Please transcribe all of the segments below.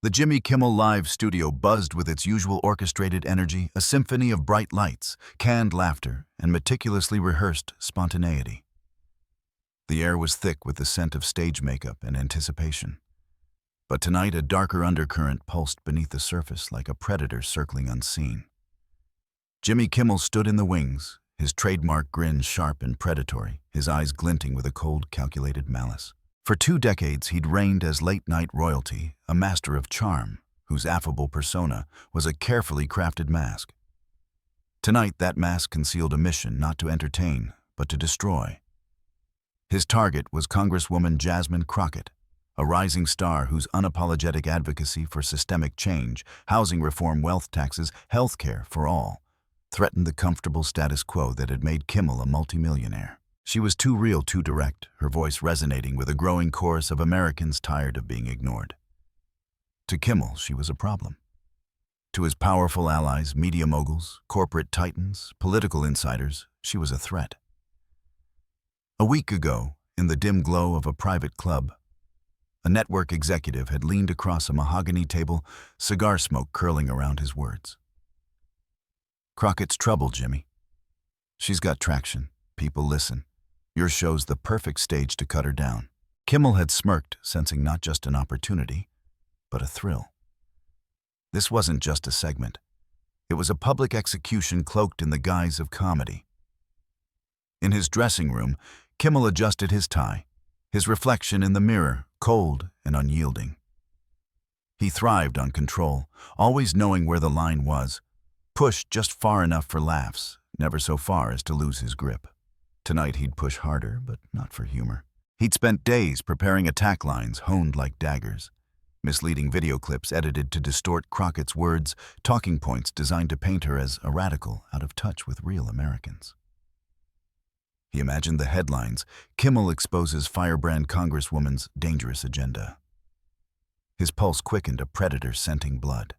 The Jimmy Kimmel Live studio buzzed with its usual orchestrated energy, a symphony of bright lights, canned laughter, and meticulously rehearsed spontaneity. The air was thick with the scent of stage makeup and anticipation. But tonight a darker undercurrent pulsed beneath the surface like a predator circling unseen. Jimmy Kimmel stood in the wings, his trademark grin sharp and predatory, his eyes glinting with a cold, calculated malice. For 2 decades, he'd reigned as late-night royalty, a master of charm, whose affable persona was a carefully crafted mask. Tonight, that mask concealed a mission not to entertain, but to destroy. His target was Congresswoman Jasmine Crockett, a rising star whose unapologetic advocacy for systemic change, housing reform, wealth taxes, health care for all, threatened the comfortable status quo that had made Kimmel a multimillionaire. She was too real, too direct, her voice resonating with a growing chorus of Americans tired of being ignored. To Kimmel, she was a problem. To his powerful allies, media moguls, corporate titans, political insiders, she was a threat. A week ago, in the dim glow of a private club, a network executive had leaned across a mahogany table, cigar smoke curling around his words. "Crockett's trouble, Jimmy. She's got traction. People listen. Your show's the perfect stage to cut her down." Kimmel had smirked, sensing not just an opportunity, but a thrill. This wasn't just a segment. It was a public execution cloaked in the guise of comedy. In his dressing room, Kimmel adjusted his tie, his reflection in the mirror, cold and unyielding. He thrived on control, always knowing where the line was, pushed just far enough for laughs, never so far as to lose his grip. Tonight he'd push harder, but not for humor. He'd spent days preparing attack lines honed like daggers, misleading video clips edited to distort Crockett's words, talking points designed to paint her as a radical out of touch with real Americans. He imagined the headlines, "Kimmel exposes firebrand Congresswoman's dangerous agenda." His pulse quickened, a predator scenting blood.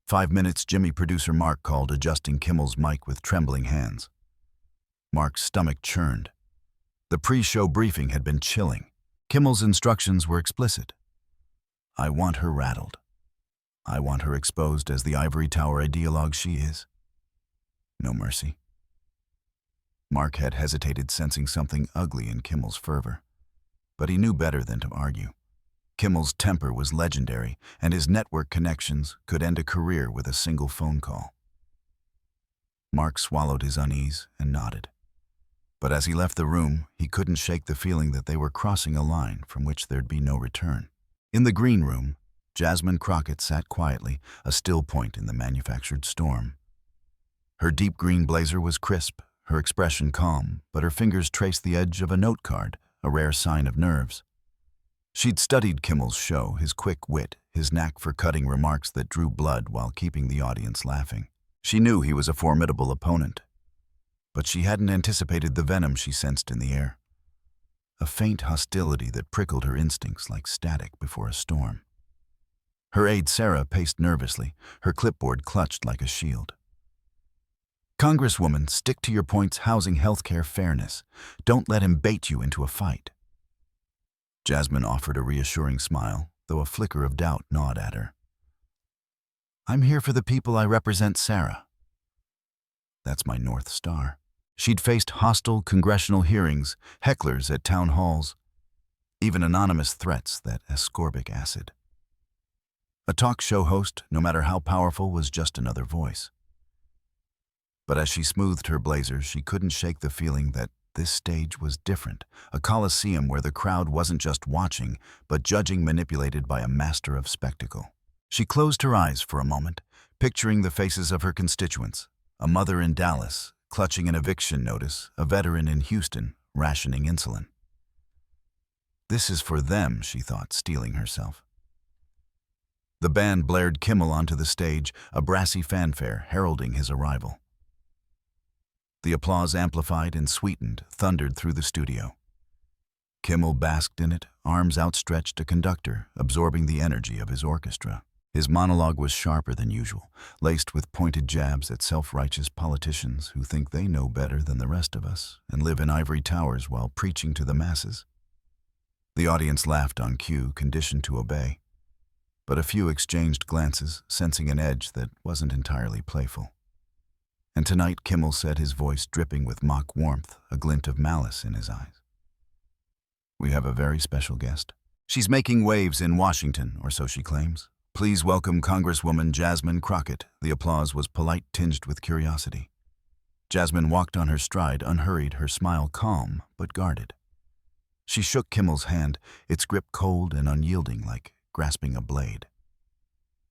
5 minutes, Jimmy producer Mark called, adjusting Kimmel's mic with trembling hands. Mark's stomach churned. The pre-show briefing had been chilling. Kimmel's instructions were explicit. "I want her rattled. I want her exposed as the ivory tower ideologue she is. No mercy." Mark had hesitated, sensing something ugly in Kimmel's fervor. But he knew better than to argue. Kimmel's temper was legendary, and his network connections could end a career with a single phone call. Mark swallowed his unease and nodded. But as he left the room, he couldn't shake the feeling that they were crossing a line from which there'd be no return. In the green room, Jasmine Crockett sat quietly, a still point in the manufactured storm. Her deep green blazer was crisp, her expression calm, but her fingers traced the edge of a note card, a rare sign of nerves. She'd studied Kimmel's show, his quick wit, his knack for cutting remarks that drew blood while keeping the audience laughing. She knew he was a formidable opponent, but she hadn't anticipated the venom she sensed in the air. A faint hostility that prickled her instincts like static before a storm. Her aide Sarah paced nervously, her clipboard clutched like a shield. "Congresswoman, stick to your points, housing, healthcare, fairness. Don't let him bait you into a fight." Jasmine offered a reassuring smile, though a flicker of doubt gnawed at her. "I'm here for the people I represent, Sarah. That's my North Star." She'd faced hostile congressional hearings, hecklers at town halls, even anonymous threats that ascorbic acid. A talk show host, no matter how powerful, was just another voice. But as she smoothed her blazer, she couldn't shake the feeling that this stage was different, a coliseum where the crowd wasn't just watching, but judging, manipulated by a master of spectacle. She closed her eyes for a moment, picturing the faces of her constituents, a mother in Dallas, clutching an eviction notice, a veteran in Houston, rationing insulin. This is for them, she thought, steeling herself. The band blared Kimmel onto the stage, a brassy fanfare heralding his arrival. The applause amplified and sweetened, thundered through the studio. Kimmel basked in it, arms outstretched, a conductor, absorbing the energy of his orchestra. His monologue was sharper than usual, laced with pointed jabs at self-righteous politicians who think they know better than the rest of us and live in ivory towers while preaching to the masses. The audience laughed on cue, conditioned to obey. but a few exchanged glances, sensing an edge that wasn't entirely playful. And tonight Kimmel said, his voice dripping with mock warmth, a glint of malice in his eyes. "We have a very special guest. She's making waves in Washington, or so she claims. Please welcome Congresswoman Jasmine Crockett." The applause was polite, tinged with curiosity. Jasmine walked on her stride, unhurried, her smile calm but guarded. She shook Kimmel's hand, its grip cold and unyielding, like grasping a blade.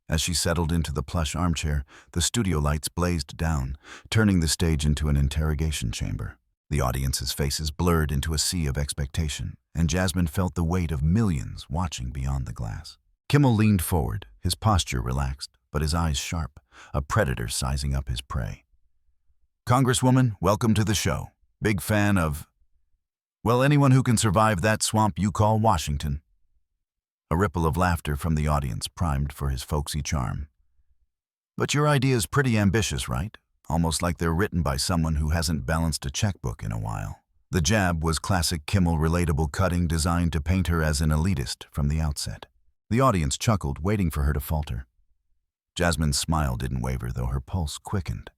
As she settled into the plush armchair, the studio lights blazed down, turning the stage into an interrogation chamber. The audience's faces blurred into a sea of expectation, and Jasmine felt the weight of millions watching beyond the glass. Kimmel leaned forward, his posture relaxed, but his eyes sharp, a predator sizing up his prey. "Congresswoman, welcome to the show. Big fan of, well, anyone who can survive that swamp you call Washington." A ripple of laughter from the audience primed for his folksy charm. "But your idea's pretty ambitious, right? Almost like they're written by someone who hasn't balanced a checkbook in a while." The jab was classic Kimmel relatable cutting, designed to paint her as an elitist from the outset. The audience chuckled, waiting for her to falter. Jasmine's smile didn't waver, though her pulse quickened.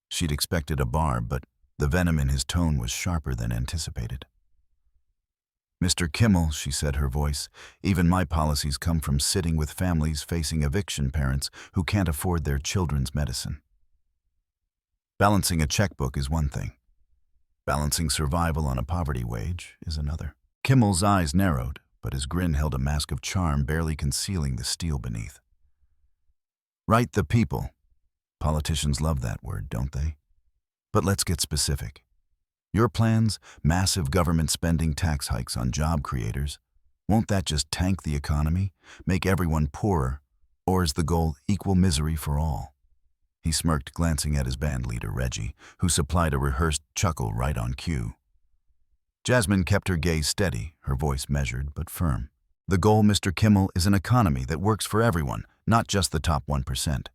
She'd expected a barb, but the venom in his tone was sharper than anticipated. "Mr. Kimmel," she said, her voice, "even my policies come from sitting with families facing eviction parents who can't afford their children's medicine. Balancing a checkbook is one thing. Balancing survival on a poverty wage is another." Kimmel's eyes narrowed, but his grin held a mask of charm, barely concealing the steel beneath. "Right, the people. Politicians love that word, don't they? But let's get specific. Your plans, massive government spending, tax hikes on job creators, won't that just tank the economy, make everyone poorer, or is the goal equal misery for all?" He smirked, glancing at his band leader, Reggie, who supplied a rehearsed chuckle right on cue. Jasmine kept her gaze steady, her voice measured but firm. "The goal, Mr. Kimmel, is an economy that works for everyone, not just the top 1%.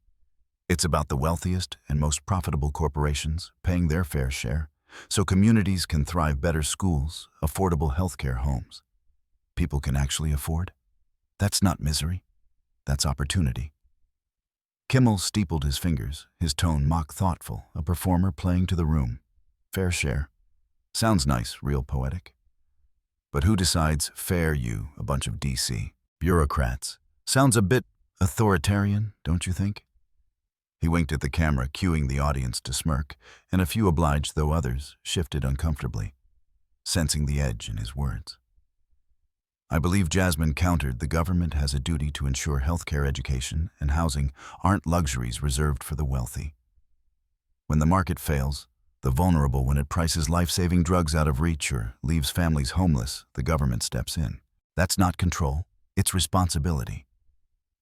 It's about the wealthiest and most profitable corporations paying their fair share, so communities can thrive, better schools, affordable healthcare, homes people can actually afford. That's not misery. That's opportunity." Kimmel steepled his fingers, his tone mock thoughtful, a performer playing to the room. "Fair share. Sounds nice, real poetic. But who decides fair? You, a bunch of DC bureaucrats. Sounds a bit authoritarian, don't you think?" He winked at the camera, cueing the audience to smirk, and a few obliged, though others shifted uncomfortably, sensing the edge in his words. "I believe," Jasmine countered, "the government has a duty to ensure healthcare, education, and housing aren't luxuries reserved for the wealthy. When the market fails, the vulnerable, when it prices life-saving drugs out of reach or leaves families homeless, the government steps in. That's not control, it's responsibility.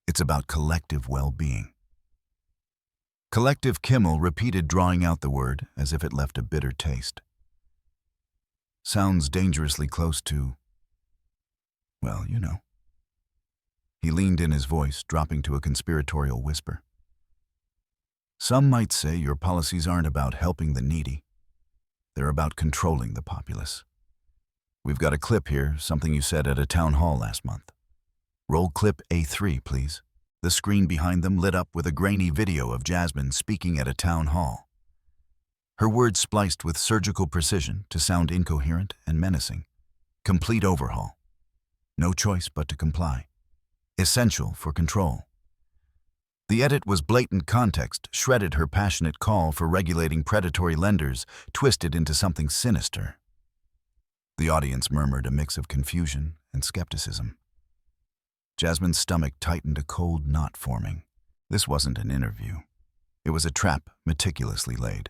It's about collective well-being." "Collective," Kimmel repeated, drawing out the word as if it left a bitter taste. "Sounds dangerously close to, well, you know." He leaned in, his voice dropping to a conspiratorial whisper. "Some might say your policies aren't about helping the needy. They're about controlling the populace. We've got a clip here, something you said at a town hall last month. Roll clip A3, please." The screen behind them lit up with a grainy video of Jasmine speaking at a town hall. Her words spliced with surgical precision to sound incoherent and menacing. Complete overhaul. No choice but to comply. Essential for control. The edit was blatant context, shredded her passionate call for regulating predatory lenders, twisted into something sinister. The audience murmured, a mix of confusion and skepticism. Jasmine's stomach tightened, a cold knot forming. This wasn't an interview. It was a trap meticulously laid.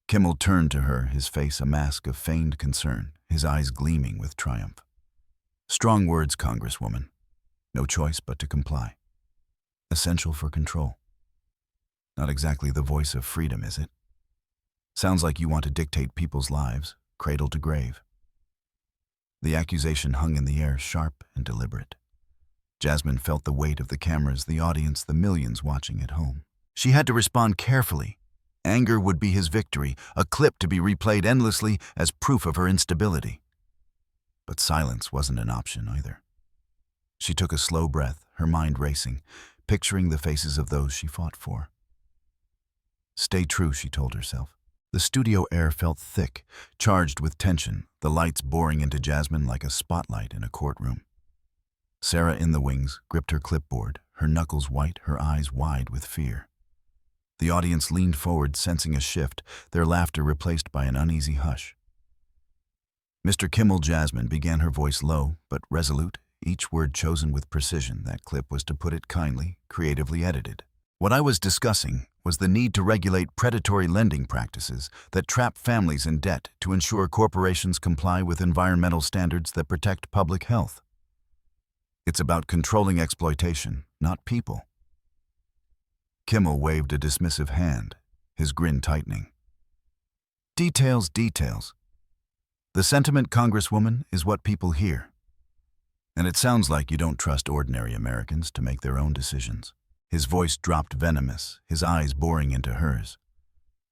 Kimmel turned to her, his face a mask of feigned concern, his eyes gleaming with triumph. "Strong words, Congresswoman. No choice but to comply. Essential for control. Not exactly the voice of freedom, is it? Sounds like you want to dictate people's lives, cradle to grave." The accusation hung in the air, sharp and deliberate. Jasmine felt the weight of the cameras, the audience, the millions watching at home. She had to respond carefully. Anger would be his victory, a clip to be replayed endlessly as proof of her instability. But silence wasn't an option either. She took a slow breath, her mind racing, picturing the faces of those she fought for. Stay true, she told herself. The studio air felt thick, charged with tension, the lights boring into Jasmine like a spotlight in a courtroom. Sarah in the wings gripped her clipboard, her knuckles white, her eyes wide with fear. The audience leaned forward, sensing a shift, their laughter replaced by an uneasy hush. Mr. Kimmel, Jasmine began, her voice low but resolute, each word chosen with precision. That clip was, to put it kindly, creatively edited. What I was discussing was the need to regulate predatory lending practices that trap families in debt to ensure corporations comply with environmental standards that protect public health. It's about controlling exploitation, not people. Kimmel waved a dismissive hand, his grin tightening. Details, details. The sentiment, Congresswoman, is what people hear. And it sounds like you don't trust ordinary Americans to make their own decisions. His voice dropped venomous, his eyes boring into hers.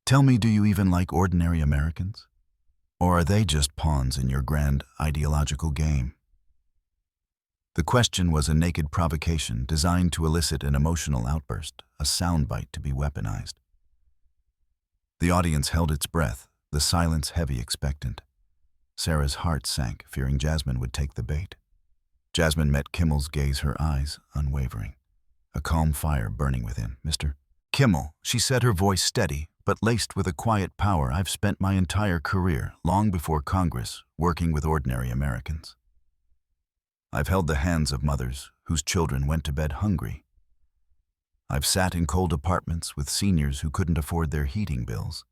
Tell me, do you even like ordinary Americans? Or are they just pawns in your grand ideological game? The question was a naked provocation designed to elicit an emotional outburst, a soundbite to be weaponized. The audience held its breath, the silence heavy, expectant. Sarah's heart sank, fearing Jasmine would take the bait. Jasmine met Kimmel's gaze, her eyes unwavering, a calm fire burning within. Mr. Kimmel, she said, her voice steady, but laced with a quiet power. I've spent my entire career, long before Congress, working with ordinary Americans. I've held the hands of mothers whose children went to bed hungry. I've sat in cold apartments with seniors who couldn't afford their heating bills.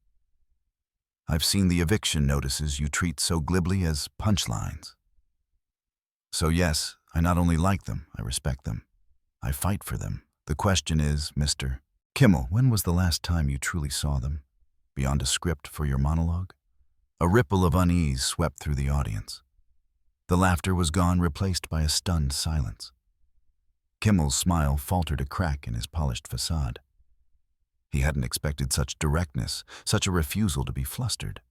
I've seen the eviction notices you treat so glibly as punchlines. So yes, I not only like them, I respect them. I fight for them. The question is, Mr. Kimmel, when was the last time you truly saw them, beyond a script for your monologue? A ripple of unease swept through the audience. The laughter was gone, replaced by a stunned silence. Kimmel's smile faltered a crack in his polished facade. He hadn't expected such directness, such a refusal to be flustered.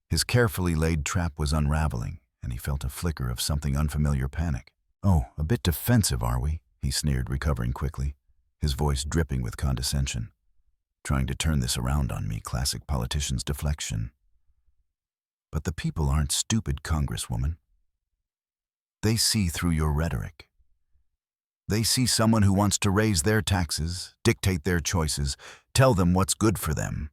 His carefully laid trap was unraveling, and he felt a flicker of something unfamiliar panic. Oh, a bit defensive, are we? He sneered, recovering quickly, his voice dripping with condescension. Trying to turn this around on me, classic politician's deflection. But the people aren't stupid, Congresswoman. They see through your rhetoric. They see someone who wants to raise their taxes, dictate their choices, tell them what's good for them.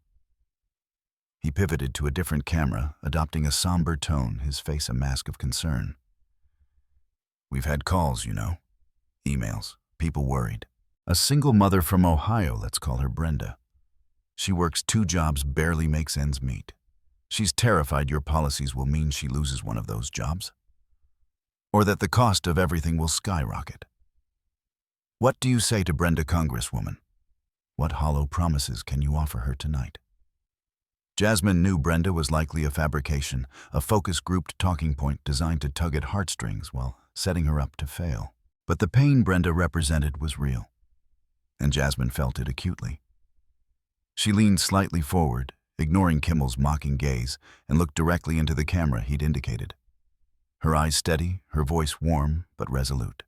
He pivoted to a different camera, adopting a somber tone, his face a mask of concern. We've had calls, you know. Emails. People worried. A single mother from Ohio, let's call her Brenda. She works 2 jobs, barely makes ends meet. She's terrified your policies will mean she loses one of those jobs. Or that the cost of everything will skyrocket. What do you say to Brenda, Congresswoman? What hollow promises can you offer her tonight? Jasmine knew Brenda was likely a fabrication, a focus-grouped talking point designed to tug at heartstrings while setting her up to fail. But the pain Brenda represented was real, and Jasmine felt it acutely. She leaned slightly forward, ignoring Kimmel's mocking gaze, and looked directly into the camera he'd indicated. Her eyes steady, her voice warm but resolute.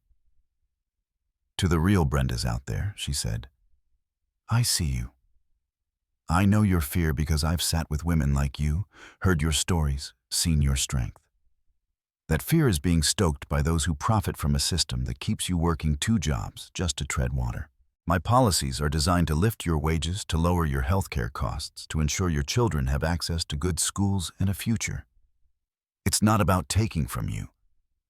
To the real Brendas out there, she said, I see you. I know your fear because I've sat with women like you, heard your stories, seen your strength. That fear is being stoked by those who profit from a system that keeps you working 2 jobs just to tread water. My policies are designed to lift your wages, to lower your healthcare costs, to ensure your children have access to good schools and a future. It's not about taking from you.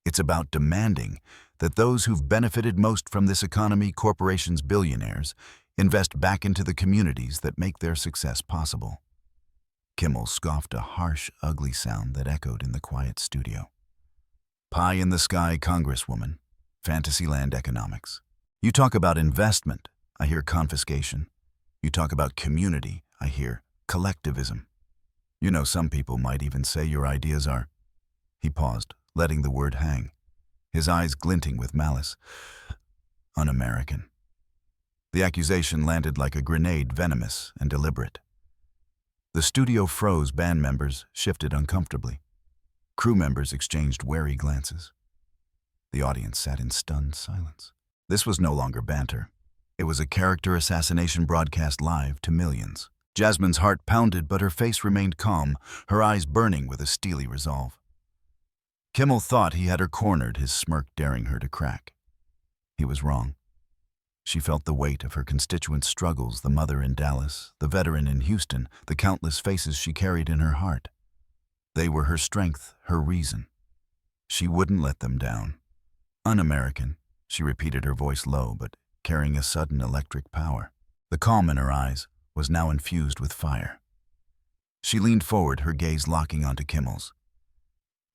It's about demanding that those who've benefited most from this economy, corporations, billionaires, invest back into the communities that make their success possible. Kimmel scoffed a harsh, ugly sound that echoed in the quiet studio. Pie in the sky, Congresswoman. Fantasyland economics. You talk about investment, I hear confiscation. You talk about community, I hear collectivism. You know, some people might even say your ideas are... He paused, letting the word hang, his eyes glinting with malice. Un-American. The accusation landed like a grenade, venomous and deliberate. The studio froze, band members shifted uncomfortably. Crew members exchanged wary glances. The audience sat in stunned silence. This was no longer banter. It was a character assassination broadcast live to millions. Jasmine's heart pounded, but her face remained calm, her eyes burning with a steely resolve. Kimmel thought he had her cornered, his smirk daring her to crack. He was wrong. She felt the weight of her constituents' struggles, the mother in Dallas, the veteran in Houston, the countless faces she carried in her heart. They were her strength, her reason. She wouldn't let them down. Un-American, she repeated, her voice low but carrying a sudden electric power. The calm in her eyes was now infused with fire. She leaned forward, her gaze locking onto Kimmel's.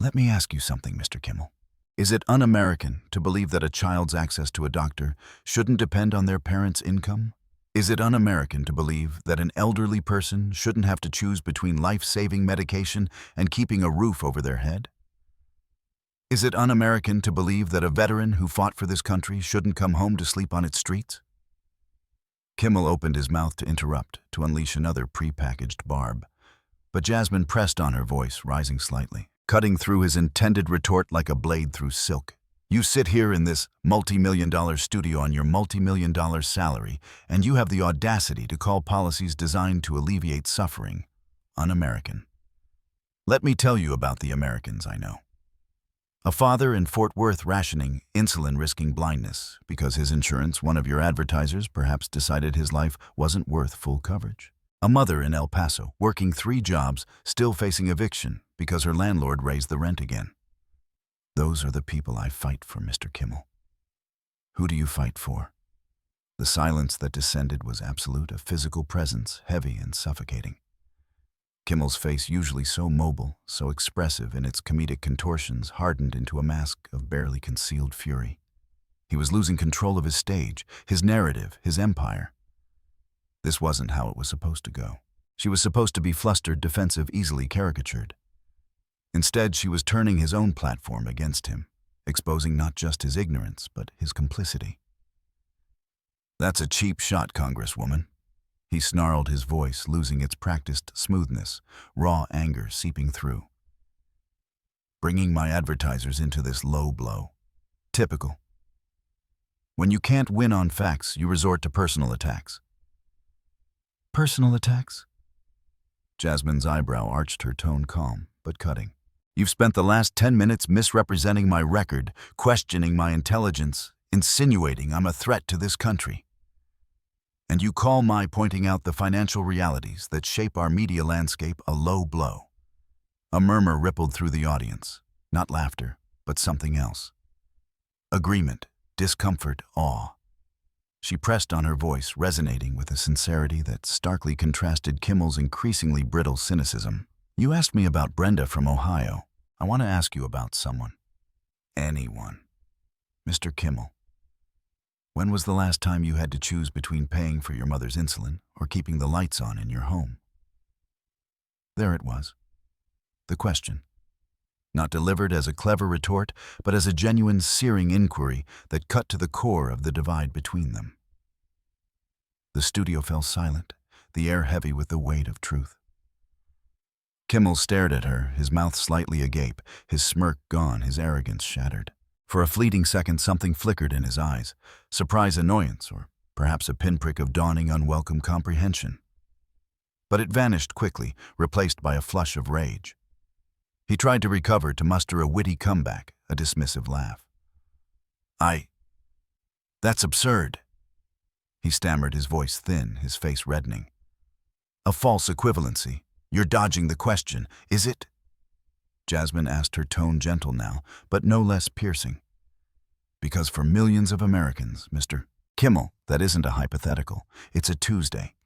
"Let me ask you something, Mr. Kimmel. Is it un-American to believe that a child's access to a doctor shouldn't depend on their parents' income? Is it un-American to believe that an elderly person shouldn't have to choose between life-saving medication and keeping a roof over their head? Is it un-American to believe that a veteran who fought for this country shouldn't come home to sleep on its streets?" Kimmel opened his mouth to interrupt, to unleash another pre-packaged barb. But Jasmine pressed on, her voice rising slightly, cutting through his intended retort like a blade through silk. "You sit here in this multi-million-dollar studio on your multi-million-dollar salary, and you have the audacity to call policies designed to alleviate suffering un-American. Let me tell you about the Americans I know. A father in Fort Worth rationing insulin, risking blindness because his insurance, one of your advertisers, perhaps decided his life wasn't worth full coverage. A mother in El Paso working 3 jobs, still facing eviction because her landlord raised the rent again. Those are the people I fight for, Mr. Kimmel. Who do you fight for?" The silence that descended was absolute, a physical presence, heavy and suffocating. Kimmel's face, usually so mobile, so expressive in its comedic contortions, hardened into a mask of barely concealed fury. He was losing control of his stage, his narrative, his empire. This wasn't how it was supposed to go. She was supposed to be flustered, defensive, easily caricatured. Instead, she was turning his own platform against him, exposing not just his ignorance, but his complicity. "That's a cheap shot, Congresswoman." He snarled, his voice losing its practiced smoothness, raw anger seeping through. "Bringing my advertisers into this low blow. Typical. When you can't win on facts, you resort to personal attacks." "Personal attacks?" Jasmine's eyebrow arched, her tone calm, but cutting. "You've spent the last 10 minutes misrepresenting my record, questioning my intelligence, insinuating I'm a threat to this country. And you call my pointing out the financial realities that shape our media landscape a low blow." A murmur rippled through the audience, not laughter, but something else. Agreement, discomfort, awe. She pressed on, her voice resonating with a sincerity that starkly contrasted Kimmel's increasingly brittle cynicism. "You asked me about Brenda from Ohio. I want to ask you about someone. Anyone. Mr. Kimmel. When was the last time you had to choose between paying for your mother's insulin or keeping the lights on in your home?" There it was. The question. Not delivered as a clever retort, but as a genuine, searing inquiry that cut to the core of the divide between them. The studio fell silent, the air heavy with the weight of truth. Kimmel stared at her, his mouth slightly agape, his smirk gone, his arrogance shattered. For a fleeting second, something flickered in his eyes, surprise, annoyance, or perhaps a pinprick of dawning unwelcome comprehension. But it vanished quickly, replaced by a flush of rage. He tried to recover, to muster a witty comeback, a dismissive laugh. That's absurd," he stammered, his voice thin, his face reddening. "A false equivalency. You're dodging the question, is it?" Jasmine asked, her tone gentle now, but no less piercing. "Because for millions of Americans, Mr. Kimmel, that isn't a hypothetical. It's a Tuesday.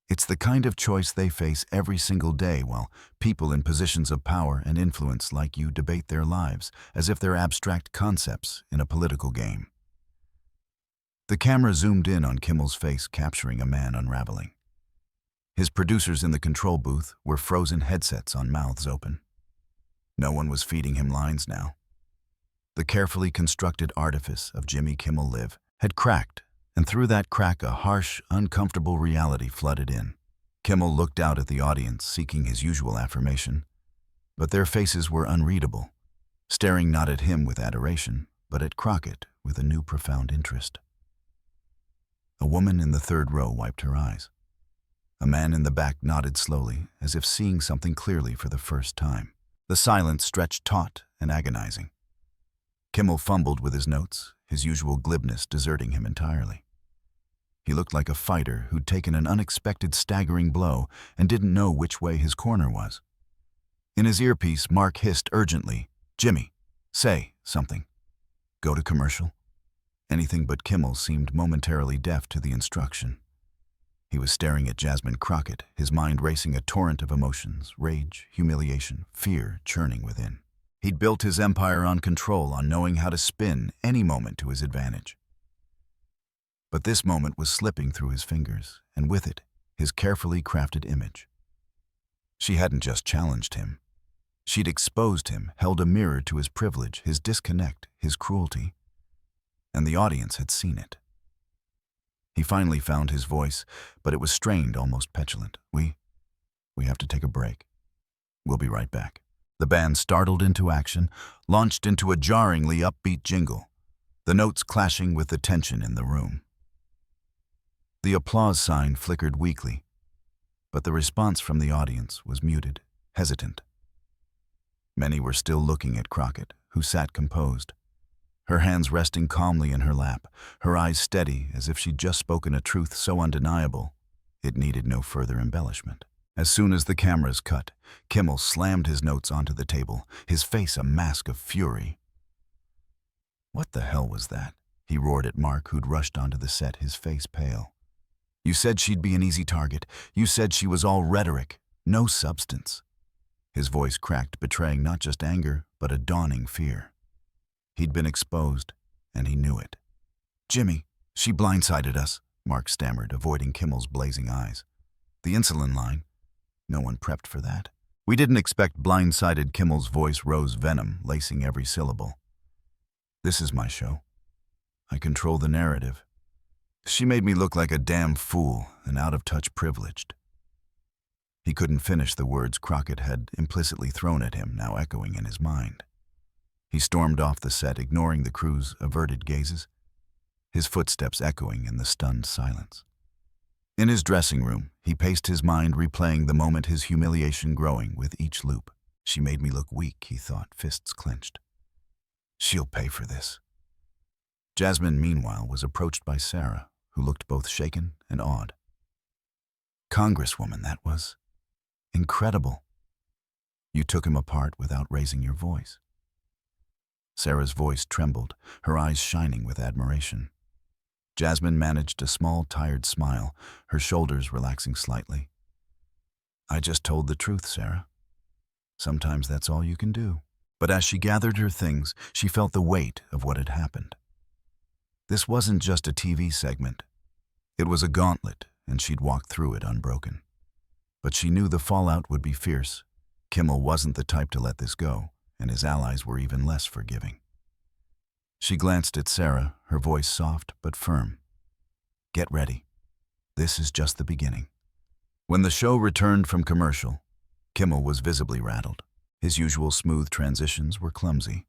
It's the kind of choice they face every single day while people in positions of power and influence like you debate their lives as if they're abstract concepts in a political game." The camera zoomed in on Kimmel's face, capturing a man unraveling. His producers in the control booth were frozen headsets on, mouths open. No one was feeding him lines now. The carefully constructed artifice of Jimmy Kimmel Live had cracked, and through that crack a harsh, uncomfortable reality flooded in. Kimmel looked out at the audience, seeking his usual affirmation. But their faces were unreadable, staring not at him with adoration, but at Crockett with a new profound interest. A woman in the third row wiped her eyes. A man in the back nodded slowly, as if seeing something clearly for the first time. The silence stretched taut and agonizing. Kimmel fumbled with his notes, his usual glibness deserting him entirely. He looked like a fighter who'd taken an unexpected staggering blow and didn't know which way his corner was. In his earpiece, Mark hissed urgently, "Jimmy, say something. Go to commercial." Anything but Kimmel seemed momentarily deaf to the instruction. He was staring at Jasmine Crockett, his mind racing a torrent of emotions, rage, humiliation, fear churning within. He'd built his empire on control, on knowing how to spin any moment to his advantage. But this moment was slipping through his fingers, and with it, his carefully crafted image. She hadn't just challenged him. She'd exposed him, held a mirror to his privilege, his disconnect, his cruelty. And the audience had seen it. He finally found his voice, but it was strained, almost petulant. We have to take a break. We'll be right back." The band startled into action, launched into a jarringly upbeat jingle, the notes clashing with the tension in the room. The applause sign flickered weakly, but the response from the audience was muted, hesitant. Many were still looking at Crockett, who sat composed, her hands resting calmly in her lap, her eyes steady as if she'd just spoken a truth so undeniable it needed no further embellishment. As soon as the cameras cut, Kimmel slammed his notes onto the table, his face a mask of fury. "What the hell was that?" he roared at Mark, who'd rushed onto the set, his face pale. "You said she'd be an easy target. You said she was all rhetoric, no substance." His voice cracked, betraying not just anger, but a dawning fear. He'd been exposed, and he knew it. "Jimmy, she blindsided us," Mark stammered, avoiding Kimmel's blazing eyes. "The insulin line? No one prepped for that." "We didn't expect blindsided." Kimmel's voice rose venom, lacing every syllable. "This is my show. I control the narrative. She made me look like a damn fool and out-of-touch privileged." He couldn't finish the words Crockett had implicitly thrown at him, now echoing in his mind. He stormed off the set, ignoring the crew's averted gazes, his footsteps echoing in the stunned silence. In his dressing room, he paced his mind, replaying the moment, his humiliation growing with each loop. "She made me look weak," he thought, fists clenched. "She'll pay for this." Jasmine, meanwhile, was approached by Sarah, who looked both shaken and awed. "Congresswoman, that was incredible. You took him apart without raising your voice." Sarah's voice trembled, her eyes shining with admiration. Jasmine managed a small, tired smile, her shoulders relaxing slightly. "I just told the truth, Sarah. Sometimes that's all you can do." But as she gathered her things, she felt the weight of what had happened. This wasn't just a TV segment. It was a gauntlet, and she'd walked through it unbroken. But she knew the fallout would be fierce. Kimmel wasn't the type to let this go, and his allies were even less forgiving. She glanced at Sarah, her voice soft but firm. "Get ready. This is just the beginning." When the show returned from commercial, Kimmel was visibly rattled. His usual smooth transitions were clumsy.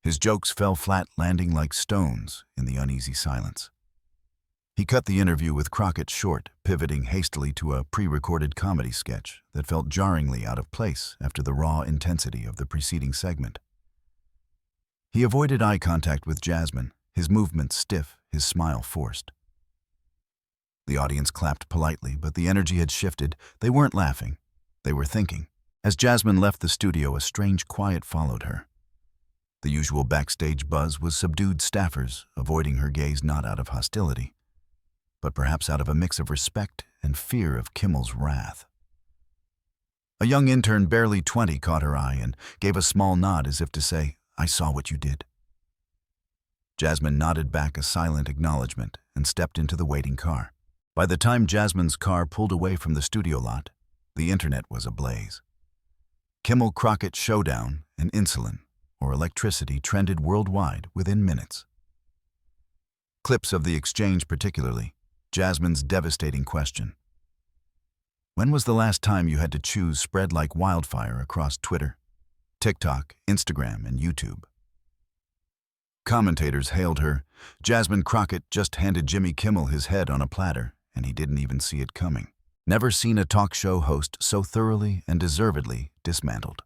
His jokes fell flat, landing like stones in the uneasy silence. He cut the interview with Crockett short, pivoting hastily to a pre-recorded comedy sketch that felt jarringly out of place after the raw intensity of the preceding segment. He avoided eye contact with Jasmine, his movements stiff, his smile forced. The audience clapped politely, but the energy had shifted. They weren't laughing. They were thinking. As Jasmine left the studio, a strange quiet followed her. The usual backstage buzz was subdued staffers, avoiding her gaze not out of hostility, but perhaps out of a mix of respect and fear of Kimmel's wrath. A young intern, barely 20, caught her eye and gave a small nod as if to say, "I saw what you did." Jasmine nodded back a silent acknowledgement and stepped into the waiting car. By the time Jasmine's car pulled away from the studio lot, the internet was ablaze. Kimmel Crockett showdown and insulin, or electricity, trended worldwide within minutes. Clips of the exchange, particularly Jasmine's devastating question. "When was the last time you had to choose?" spread like wildfire across Twitter, TikTok, Instagram, and YouTube. Commentators hailed her. Jasmine Crockett just handed Jimmy Kimmel his head on a platter, and he didn't even see it coming. Never seen a talk show host so thoroughly and deservedly dismantled.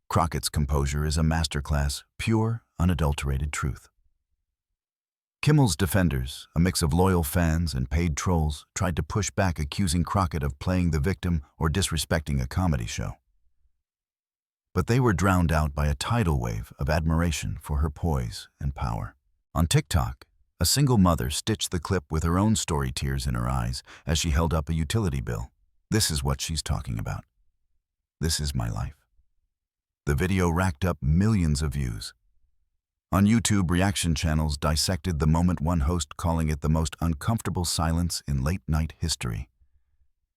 Crockett's composure is a masterclass, pure, unadulterated truth. Kimmel's defenders, a mix of loyal fans and paid trolls, tried to push back, accusing Crockett of playing the victim or disrespecting a comedy show. But they were drowned out by a tidal wave of admiration for her poise and power. On TikTok, a single mother stitched the clip with her own story tears in her eyes as she held up a utility bill. This is what she's talking about. This is my life. The video racked up millions of views. On YouTube, reaction channels dissected the moment, one host calling it the most uncomfortable silence in late-night history.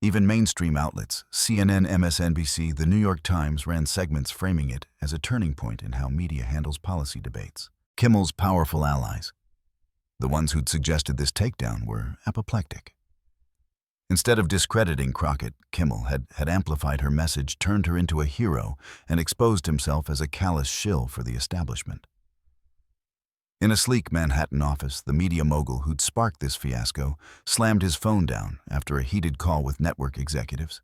Even mainstream outlets, CNN, MSNBC, The New York Times, ran segments framing it as a turning point in how media handles policy debates. Kimmel's powerful allies, the ones who'd suggested this takedown, were apoplectic. Instead of discrediting Crockett, Kimmel had amplified her message, turned her into a hero, and exposed himself as a callous shill for the establishment. In a sleek Manhattan office, the media mogul who'd sparked this fiasco slammed his phone down after a heated call with network executives.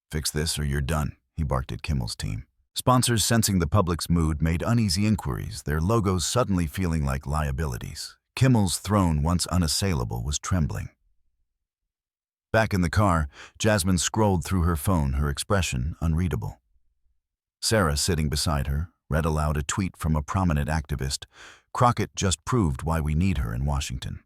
"Fix this or you're done," he barked at Kimmel's team. Sponsors, sensing the public's mood, made uneasy inquiries, their logos suddenly feeling like liabilities. Kimmel's throne, once unassailable, was trembling. Back in the car, Jasmine scrolled through her phone, her expression unreadable. Sarah, sitting beside her, read aloud a tweet from a prominent activist. "Crockett just proved why we need her in Washington.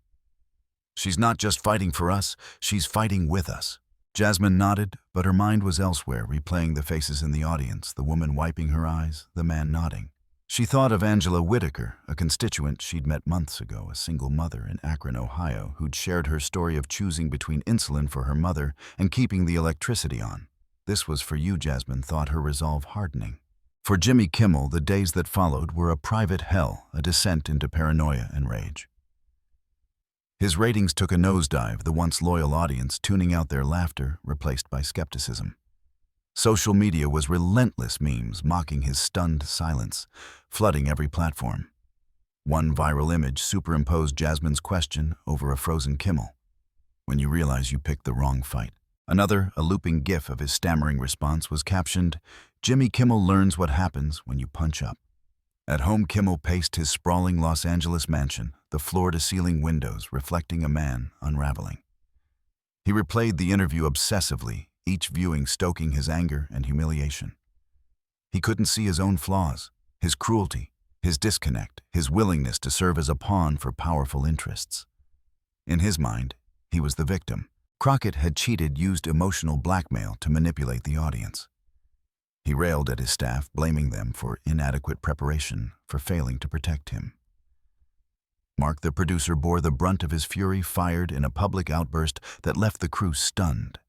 She's not just fighting for us, she's fighting with us." Jasmine nodded, but her mind was elsewhere, replaying the faces in the audience, the woman wiping her eyes, the man nodding. She thought of Angela Whitaker, a constituent she'd met months ago, a single mother in Akron, Ohio, who'd shared her story of choosing between insulin for her mother and keeping the electricity on. This was for you, Jasmine thought, her resolve hardening. For Jimmy Kimmel, the days that followed were a private hell, a descent into paranoia and rage. His ratings took a nosedive, the once loyal audience tuning out their laughter, replaced by skepticism. Social media was relentless, memes mocking his stunned silence, flooding every platform. One viral image superimposed Jasmine's question over a frozen Kimmel. "When you realize you picked the wrong fight." Another, a looping gif of his stammering response, was captioned, "Jimmy Kimmel learns what happens when you punch up." At home, Kimmel paced his sprawling Los Angeles mansion, the floor-to-ceiling windows reflecting a man unraveling. He replayed the interview obsessively, each viewing stoking his anger and humiliation. He couldn't see his own flaws, his cruelty, his disconnect, his willingness to serve as a pawn for powerful interests. In his mind, he was the victim. Crockett had cheated, used emotional blackmail to manipulate the audience. He railed at his staff, blaming them for inadequate preparation, for failing to protect him. Mark, the producer, bore the brunt of his fury, fired in a public outburst that left the crew stunned.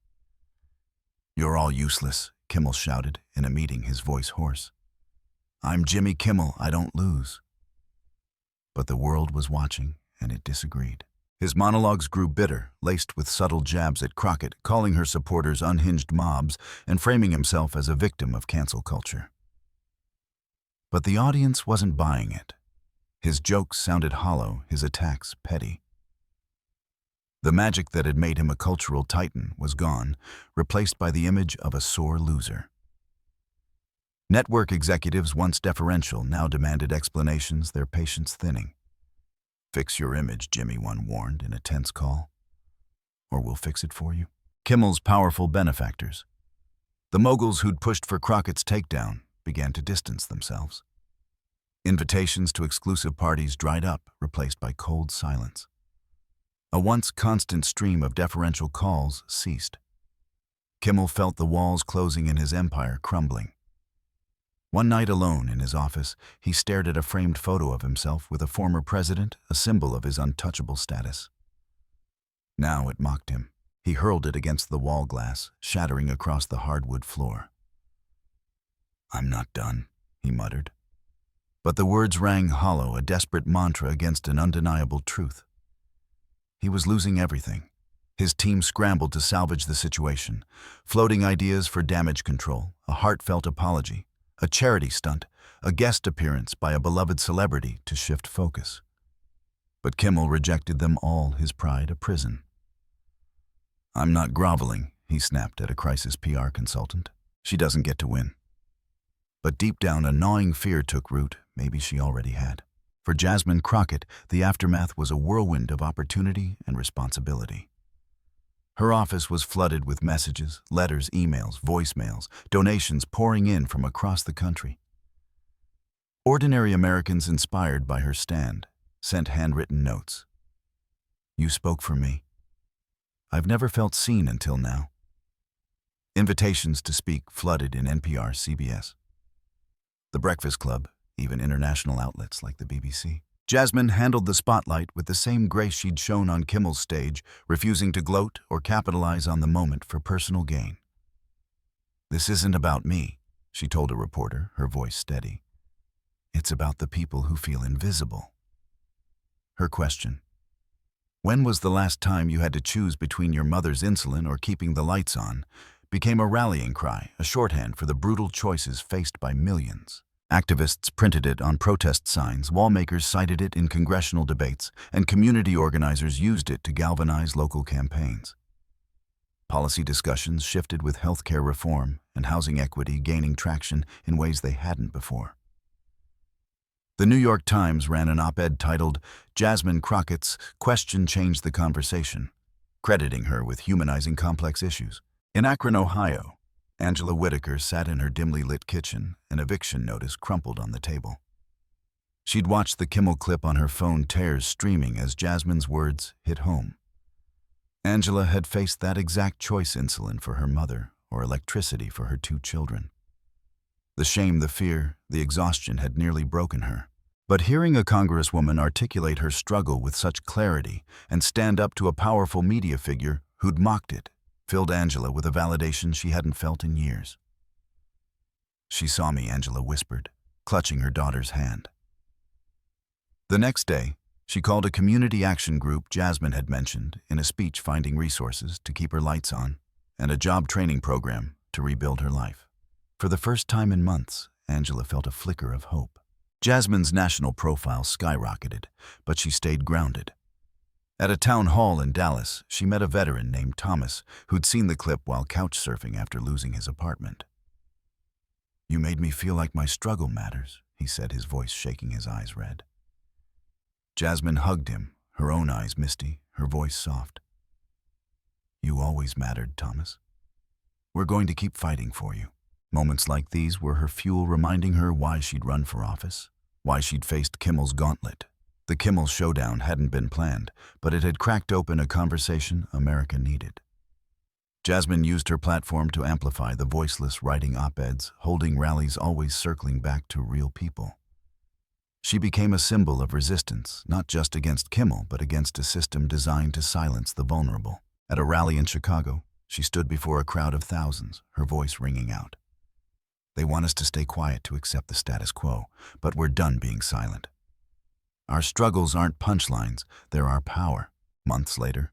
"You're all useless," Kimmel shouted in a meeting, his voice hoarse. "I'm Jimmy Kimmel, I don't lose." But the world was watching, and it disagreed. His monologues grew bitter, laced with subtle jabs at Crockett, calling her supporters unhinged mobs and framing himself as a victim of cancel culture. But the audience wasn't buying it. His jokes sounded hollow, his attacks petty. The magic that had made him a cultural titan was gone, replaced by the image of a sore loser. Network executives, once deferential, now demanded explanations, their patience thinning. "Fix your image," Jimmy one warned in a tense call, "or we'll fix it for you." Kimmel's powerful benefactors, the moguls who'd pushed for Crockett's takedown, began to distance themselves. Invitations to exclusive parties dried up, replaced by cold silence. A once constant stream of deferential calls ceased. Kimmel felt the walls closing in his empire crumbling. One night alone in his office, he stared at a framed photo of himself with a former president, a symbol of his untouchable status. Now it mocked him. He hurled it against the wall glass, shattering across the hardwood floor. "I'm not done," he muttered. But the words rang hollow, a desperate mantra against an undeniable truth. He was losing everything. His team scrambled to salvage the situation, floating ideas for damage control, a heartfelt apology, a charity stunt, a guest appearance by a beloved celebrity to shift focus. But Kimmel rejected them all, his pride a prison. "I'm not groveling," he snapped at a crisis PR consultant. "She doesn't get to win." But deep down, a gnawing fear took root, maybe she already had. For Jasmine Crockett, the aftermath was a whirlwind of opportunity and responsibility. Her office was flooded with messages, letters, emails, voicemails, donations pouring in from across the country. Ordinary Americans inspired by her stand sent handwritten notes. "You spoke for me. I've never felt seen until now." Invitations to speak flooded in NPR, CBS, The Breakfast Club, even international outlets like the BBC. Jasmine handled the spotlight with the same grace she'd shown on Kimmel's stage, refusing to gloat or capitalize on the moment for personal gain. "This isn't about me," she told a reporter, her voice steady. "It's about the people who feel invisible." Her question: "When was the last time you had to choose between your mother's insulin or keeping the lights on?" became a rallying cry, a shorthand for the brutal choices faced by millions. Activists printed it on protest signs, lawmakers cited it in congressional debates, and community organizers used it to galvanize local campaigns. Policy discussions shifted with healthcare reform and housing equity gaining traction in ways they hadn't before. The New York Times ran an op-ed titled, "Jasmine Crockett's Question Changed the Conversation," crediting her with humanizing complex issues. In Akron, Ohio, Angela Whitaker sat in her dimly lit kitchen, an eviction notice crumpled on the table. She'd watched the Kimmel clip on her phone, tears streaming as Jasmine's words hit home. Angela had faced that exact choice: insulin for her mother or electricity for her 2 children. The shame, the fear, the exhaustion had nearly broken her. But hearing a congresswoman articulate her struggle with such clarity and stand up to a powerful media figure who'd mocked it filled Angela with a validation she hadn't felt in years. "She saw me," Angela whispered, clutching her daughter's hand. The next day, she called a community action group Jasmine had mentioned in a speech, finding resources to keep her lights on and a job training program to rebuild her life. For the first time in months, Angela felt a flicker of hope. Jasmine's national profile skyrocketed, but she stayed grounded. At a town hall in Dallas, she met a veteran named Thomas who'd seen the clip while couch surfing after losing his apartment. "You made me feel like my struggle matters," he said, his voice shaking, his eyes red. Jasmine hugged him, her own eyes misty, her voice soft. "You always mattered, Thomas. We're going to keep fighting for you." Moments like these were her fuel, reminding her why she'd run for office, why she'd faced Kimmel's gauntlet. The Kimmel showdown hadn't been planned, but it had cracked open a conversation America needed. Jasmine used her platform to amplify the voiceless, writing op-eds, holding rallies, always circling back to real people. She became a symbol of resistance, not just against Kimmel, but against a system designed to silence the vulnerable. At a rally in Chicago, she stood before a crowd of thousands, her voice ringing out. "They want us to stay quiet, to accept the status quo, but we're done being silent. Our struggles aren't punchlines, they're our power." Months later,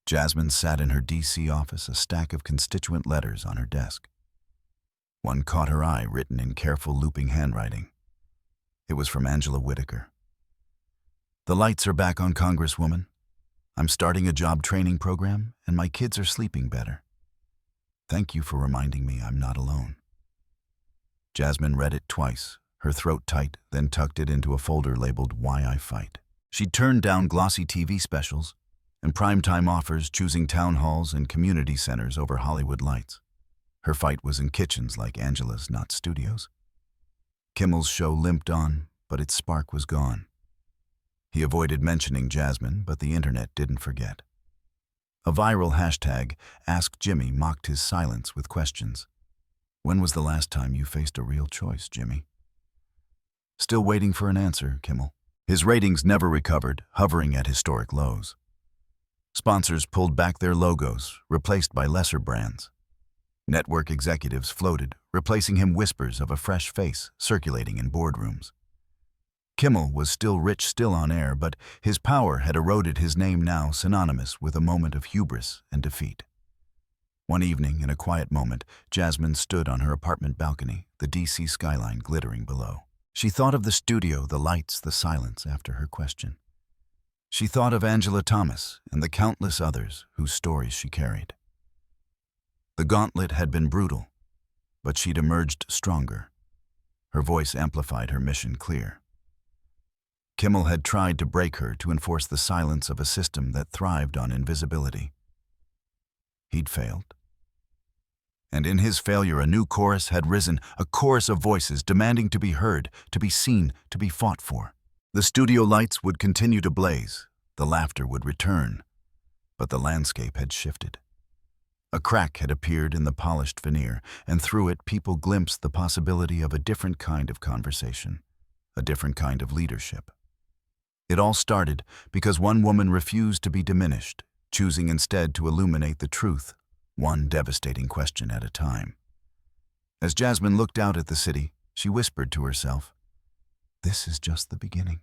Jasmine sat in her D.C. office, a stack of constituent letters on her desk. One caught her eye, written in careful, looping handwriting. It was from Angela Whitaker. "The lights are back on, Congresswoman. I'm starting a job training program, and my kids are sleeping better. Thank you for reminding me I'm not alone." Jasmine read it twice, her throat tight, then tucked it into a folder labeled "Why I Fight." She turned down glossy TV specials and primetime offers, choosing town halls and community centers over Hollywood lights. Her fight was in kitchens like Angela's, not studios. Kimmel's show limped on, but its spark was gone. He avoided mentioning Jasmine, but the internet didn't forget. A viral hashtag, Ask Jimmy, mocked his silence with questions. "When was the last time you faced a real choice, Jimmy?" Still waiting for an answer, Kimmel. His ratings never recovered, hovering at historic lows. Sponsors pulled back their logos, replaced by lesser brands. Network executives floated, replacing him, whispers of a fresh face circulating in boardrooms. Kimmel was still rich, still on air, but his power had eroded, his name now synonymous with a moment of hubris and defeat. One evening, in a quiet moment, Jasmine stood on her apartment balcony, the DC skyline glittering below. She thought of the studio, the lights, the silence after her question. She thought of Angela Thomas and the countless others whose stories she carried. The gauntlet had been brutal, but she'd emerged stronger. Her voice amplified her mission clear. Kimmel had tried to break her to enforce the silence of a system that thrived on invisibility. He'd failed. And in his failure, a new chorus had risen, a chorus of voices demanding to be heard, to be seen, to be fought for. The studio lights would continue to blaze, the laughter would return, but the landscape had shifted. A crack had appeared in the polished veneer, and through it people glimpsed the possibility of a different kind of conversation, a different kind of leadership. It all started because one woman refused to be diminished, choosing instead to illuminate the truth, one devastating question at a time. As Jasmine looked out at the city, she whispered to herself, "This is just the beginning."